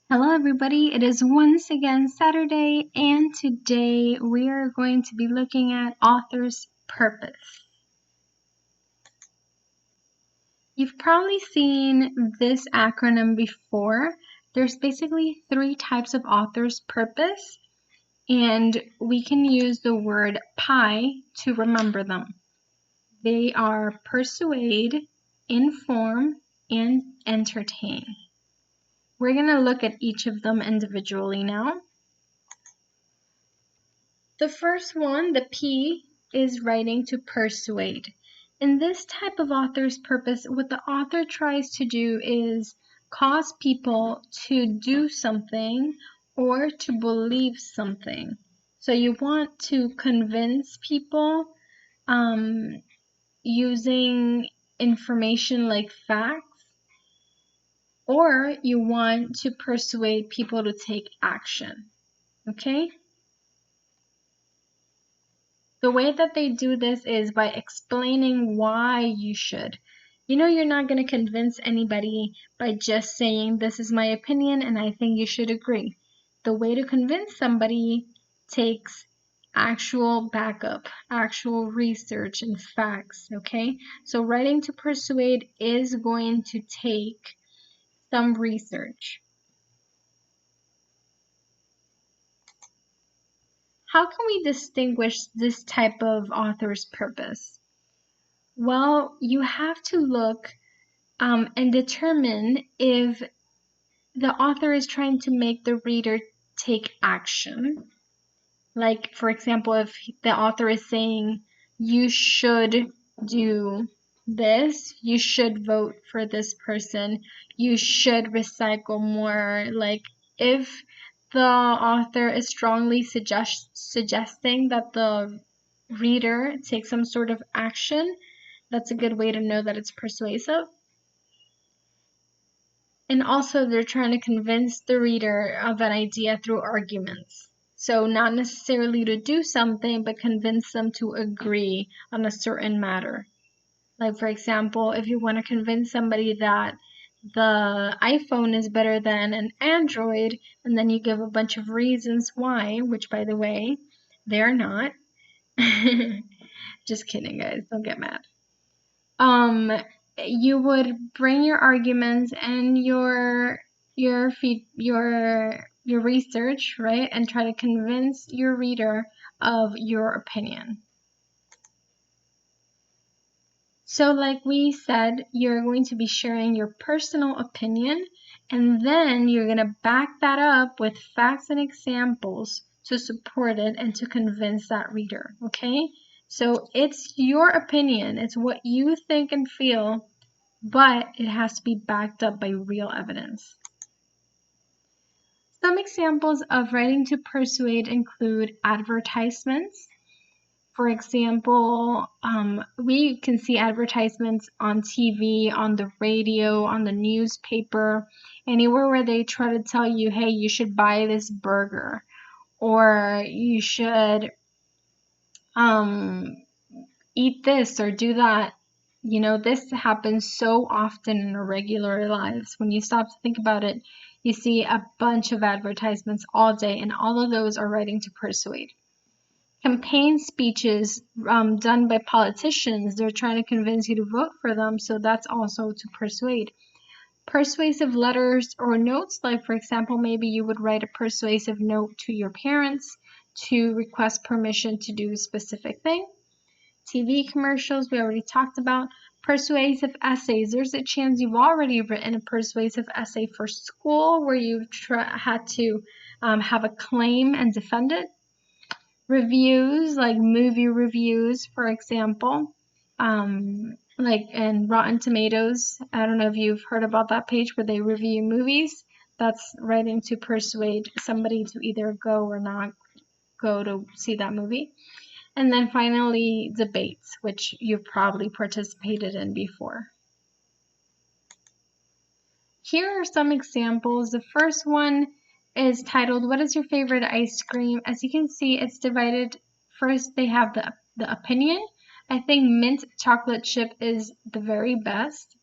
Hello, everybody. It is once again Saturday, and today we are going to be looking at author's purpose. You've probably seen this acronym before. There's basically three types of author's purpose, and we can use the word PI to remember them. They are persuade, inform, and entertain. We're going to look at each of them individually now. The first one, the P, is writing to persuade. In this type of author's purpose, what the author tries to do is cause people to do something or to believe something. So you want to convince people using information like facts, or you want to persuade people to take action. Okay? The way that they do this is by explaining why you should. You're not going to convince anybody by just saying, this is my opinion and I think you should agree. The way to convince somebody takes actual backup, actual research and facts, okay? So writing to persuade is going to take some research. How can we distinguish this type of author's purpose? Well, you have to look and determine if the author is trying to make the reader take action. Like, for example, if the author is saying, you should do this, you should vote for this person, you should recycle more. Like, if the author is strongly suggesting that the reader take some sort of action, that's a good way to know that it's persuasive. And also, they're trying to convince the reader of an idea through arguments. So not necessarily to do something, but convince them to agree on a certain matter. Like, for example, if you want to convince somebody that the iPhone is better than an Android, and then you give a bunch of reasons why, which, by the way, they're not. Just kidding, guys. Don't get mad. You would bring your arguments and your research, right, and try to convince your reader of your opinion. So like we said, you're going to be sharing your personal opinion, and then you're going to back that up with facts and examples to support it and to convince that reader, okay? So it's your opinion, it's what you think and feel, but it has to be backed up by real evidence. Some examples of writing to persuade include advertisements. For example, we can see advertisements on TV, on the radio, on the newspaper, anywhere where they try to tell you, hey, you should buy this burger, or you should eat this or do that. This happens so often in our regular lives. When you stop to think about it, you see a bunch of advertisements all day, and all of those are writing to persuade. Campaign speeches done by politicians, they're trying to convince you to vote for them, so that's also to persuade. Persuasive letters or notes, like for example, maybe you would write a persuasive note to your parents to request permission to do a specific thing. TV commercials, we already talked about. Persuasive essays, there's a chance you've already written a persuasive essay for school where you've had to have a claim and defend it. Reviews, like movie reviews, for example, like in Rotten Tomatoes. I don't know if you've heard about that page where they review movies. That's writing to persuade somebody to either go or not go to see that movie. And then finally, debates, which you've probably participated in before. Here are some examples. The first one is titled, What is your favorite ice cream? As you can see, it's divided. First, they have the opinion. I think mint chocolate chip is the very best.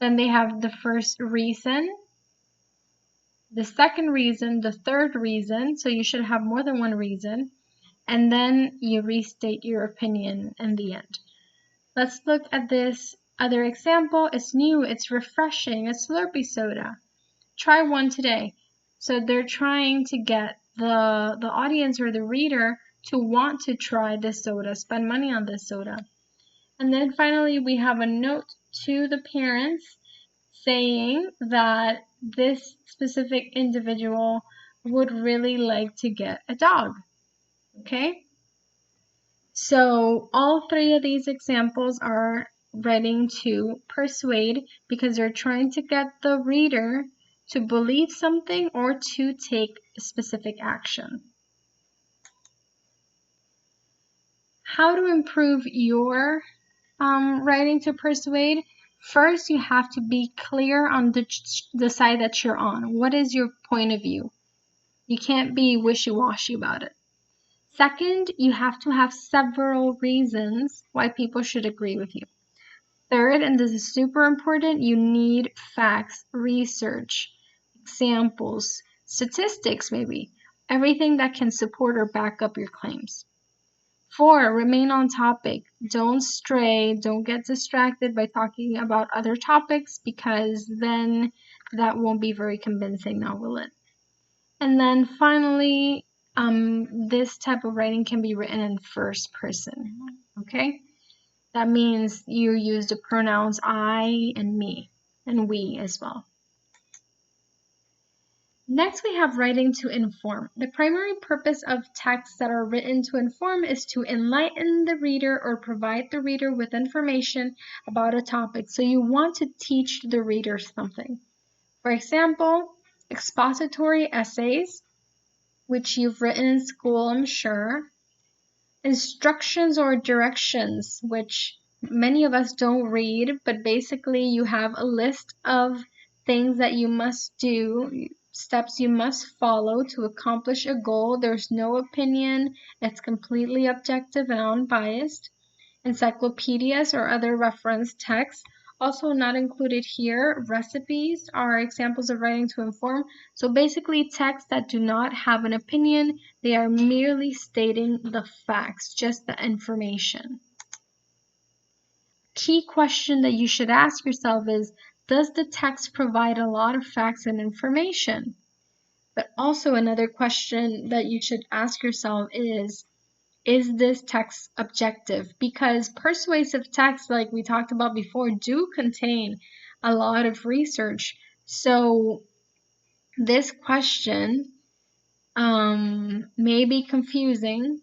Then they have the first reason. the second reason, the third reason, so you should have more than one reason, and then you restate your opinion in the end. Let's look at this other example. It's new, it's refreshing, it's Slurpee soda. Try one today. So they're trying to get the audience or the reader to want to try this soda, spend money on this soda. And then finally, we have a note to the parents saying that this specific individual would really like to get a dog. Okay? So all three of these examples are writing to persuade because they're trying to get the reader to believe something or to take specific action. How to improve your writing to persuade? First, you have to be clear on the side that you're on. What is your point of view? You can't be wishy-washy about it. Second, you have to have several reasons why people should agree with you. Third, and this is super important, you need facts, research, examples, statistics maybe, everything that can support or back up your claims. 4, remain on topic. Don't stray, don't get distracted by talking about other topics because then that won't be very convincing now, will it? And then finally, this type of writing can be written in first person, okay? That means you use the pronouns I and me, and we as well. Next, we have writing to inform. The primary purpose of texts that are written to inform is to enlighten the reader or provide the reader with information about a topic. So you want to teach the reader something. For example, expository essays, which you've written in school, I'm sure. Instructions or directions, which many of us don't read, but basically you have a list of things that you must do, steps you must follow to accomplish a goal. There's no opinion, it's completely objective and unbiased. Encyclopedias or other reference texts. Also not included here, recipes are examples of writing to inform. So basically texts that do not have an opinion, they are merely stating the facts, just the information. Key question that you should ask yourself is, does the text provide a lot of facts and information? But also another question that you should ask yourself is this text objective? Because persuasive texts, like we talked about before, do contain a lot of research. So this question may be confusing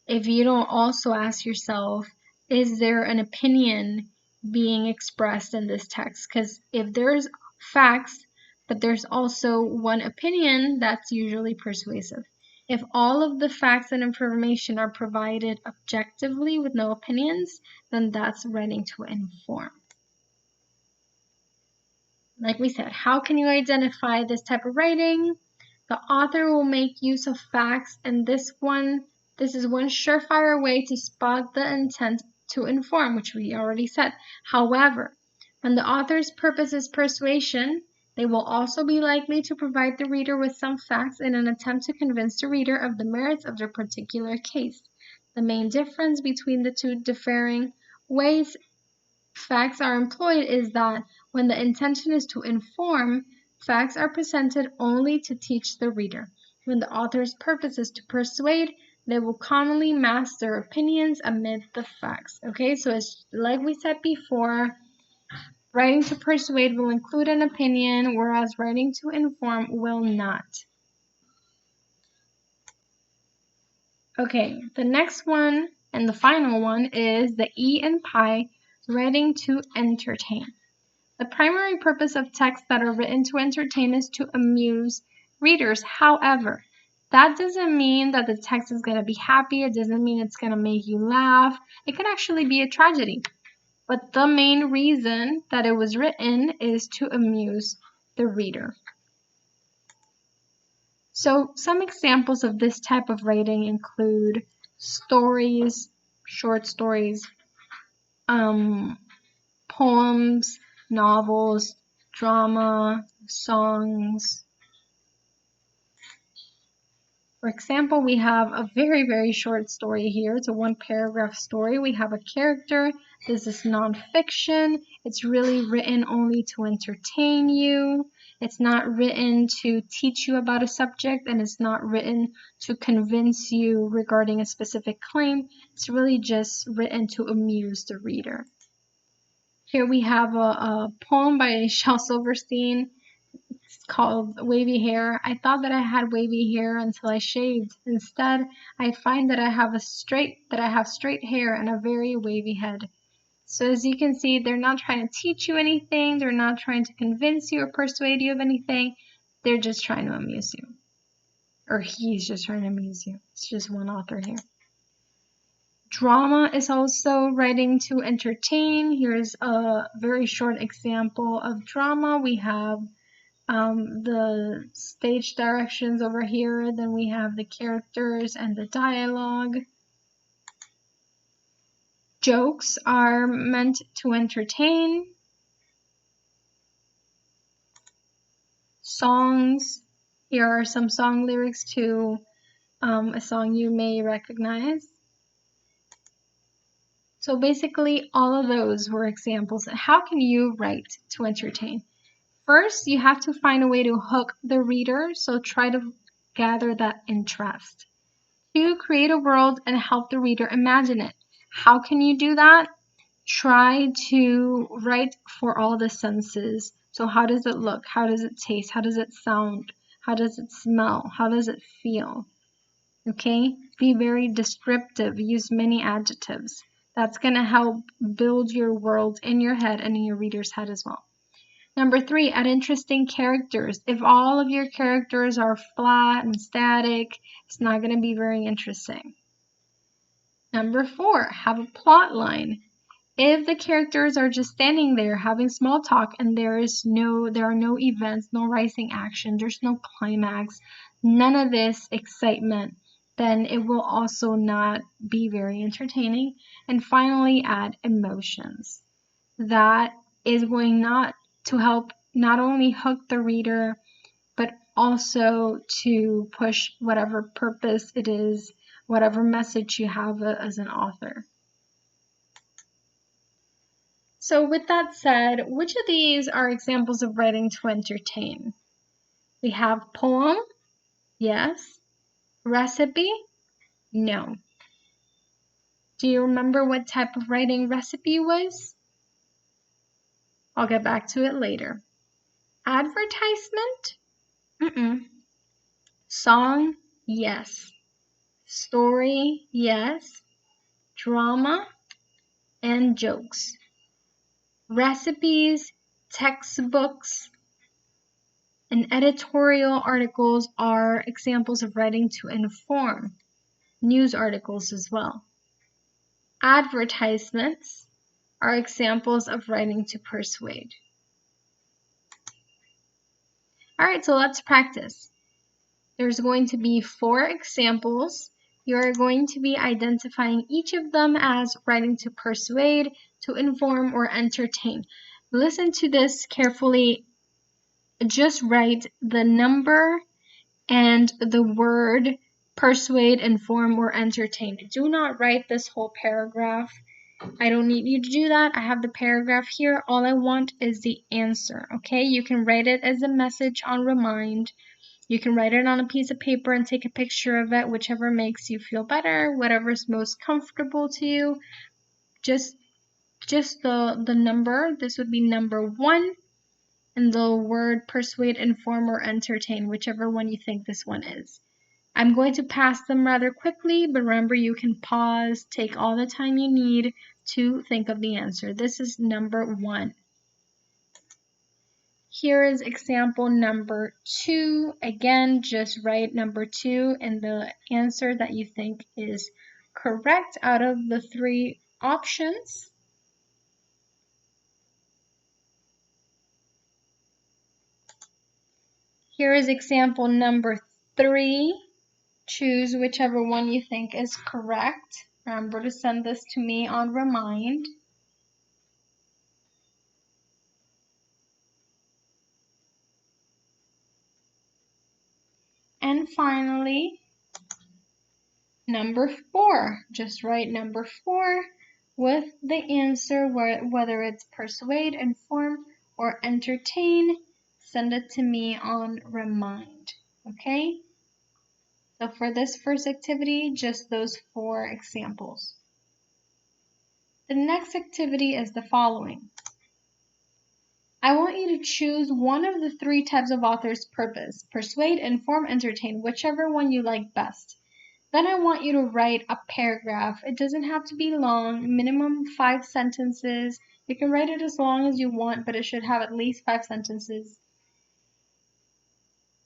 if you don't also ask yourself, is there an opinion being expressed in this text? Because if there's facts, but there's also one opinion, that's usually persuasive. If all of the facts and information are provided objectively with no opinions, then that's writing to inform. Like we said, how can you identify this type of writing? The author will make use of facts, and this is one surefire way to spot the intent to inform, which we already said. However, when the author's purpose is persuasion, they will also be likely to provide the reader with some facts in an attempt to convince the reader of the merits of their particular case. The main difference between the two differing ways facts are employed is that when the intention is to inform, facts are presented only to teach the reader. When the author's purpose is to persuade, they will commonly mask their opinions amid the facts. Okay, so it's like we said before, writing to persuade will include an opinion, whereas writing to inform will not. Okay, the next one and the final one is the E and Pi, writing to entertain. The primary purpose of texts that are written to entertain is to amuse readers. However, that doesn't mean that the text is going to be happy. It doesn't mean it's going to make you laugh. It could actually be a tragedy. But the main reason that it was written is to amuse the reader. So some examples of this type of writing include stories, short stories, poems, novels, drama, songs, For example, we have a very, very short story here. It's a one-paragraph story. We have a character. This is nonfiction. It's really written only to entertain you. It's not written to teach you about a subject, and it's not written to convince you regarding a specific claim. It's really just written to amuse the reader. Here we have a poem by Shel Silverstein. It's called Wavy Hair. I thought that I had wavy hair until I shaved. Instead, I find that I have straight hair and a very wavy head. So as you can see, they're not trying to teach you anything. They're not trying to convince you or persuade you of anything. They're just trying to amuse you. Or he's just trying to amuse you. It's just one author here. Drama is also writing to entertain. Here's a very short example of drama. We have the stage directions over here, then we have the characters and the dialogue. Jokes are meant to entertain. Songs, here are some song lyrics to a song you may recognize. So basically all of those were examples. How can you write to entertain? First, you have to find a way to hook the reader, so try to gather that interest. 2, create a world and help the reader imagine it. How can you do that? Try to write for all the senses. So how does it look? How does it taste? How does it sound? How does it smell? How does it feel? Okay? Be very descriptive. Use many adjectives. That's going to help build your world in your head and in your reader's head as well. Number 3, add interesting characters. If all of your characters are flat and static, it's not going to be very interesting. Number 4, have a plot line. If the characters are just standing there having small talk and there are no events, no rising action, there's no climax, none of this excitement, then it will also not be very entertaining. And finally, add emotions. That is going not to help not only hook the reader, but also to push whatever purpose it is, whatever message you have as an author. So with that said, which of these are examples of writing to entertain? We have poem, yes. Recipe, no. Do you remember what type of writing recipe was? I'll get back to it later. Advertisement? Mm-mm. Song, yes. Story, yes. Drama, and jokes. Recipes, textbooks, and editorial articles are examples of writing to inform. News articles as well. Advertisements are examples of writing to persuade. All right, so let's practice. There's going to be 4 examples. You're going to be identifying each of them as writing to persuade, to inform, or entertain. Listen to this carefully. Just write the number and the word persuade, inform, or entertain. Do not write this whole paragraph. I don't need you to do that. I have the paragraph here. All I want is the answer, okay? You can write it as a message on Remind. You can write it on a piece of paper and take a picture of it, whichever makes you feel better, whatever's most comfortable to you. Just the number. This would be number 1. And the word persuade, inform, or entertain, whichever one you think this one is. I'm going to pass them rather quickly, but remember you can pause, take all the time you need to think of the answer. This is number 1. Here is example number 2. Again, just write number 2 and the answer that you think is correct out of the 3 options. Here is example number 3. Choose whichever one you think is correct. Remember to send this to me on Remind. And finally, Number 4, just write number 4 with the answer, whether it's persuade, inform, or entertain. Send it to me on Remind, okay? So for this first activity, just those 4 examples. The next activity is the following. I want you to choose one of the 3 types of author's purpose: persuade, inform, entertain, whichever one you like best. Then I want you to write a paragraph. It doesn't have to be long, minimum 5 sentences. You can write it as long as you want, but it should have at least 5 sentences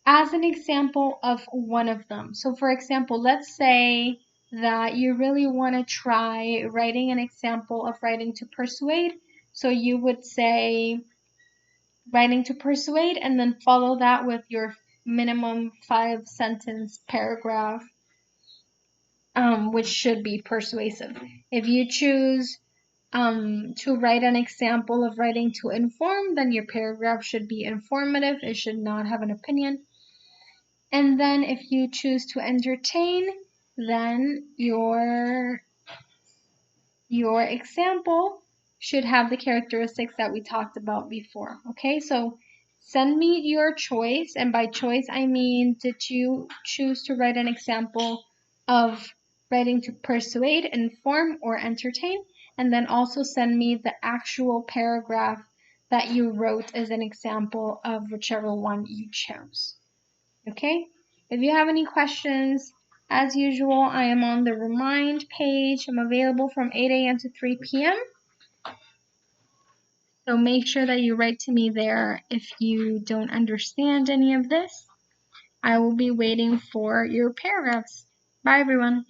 as an example of one of them. So for example, let's say that you really want to try writing an example of writing to persuade. So you would say writing to persuade and then follow that with your minimum 5 sentence paragraph, which should be persuasive. If you choose to write an example of writing to inform, then your paragraph should be informative. It should not have an opinion. And then if you choose to entertain, then your example should have the characteristics that we talked about before. Okay, so send me your choice, and by choice I mean, did you choose to write an example of writing to persuade, inform, or entertain? And then also send me the actual paragraph that you wrote as an example of whichever one you chose. Okay? If you have any questions, as usual, I am on the Remind page. I'm available from 8 a.m. to 3 p.m. So make sure that you write to me there if you don't understand any of this. I will be waiting for your paragraphs. Bye, everyone.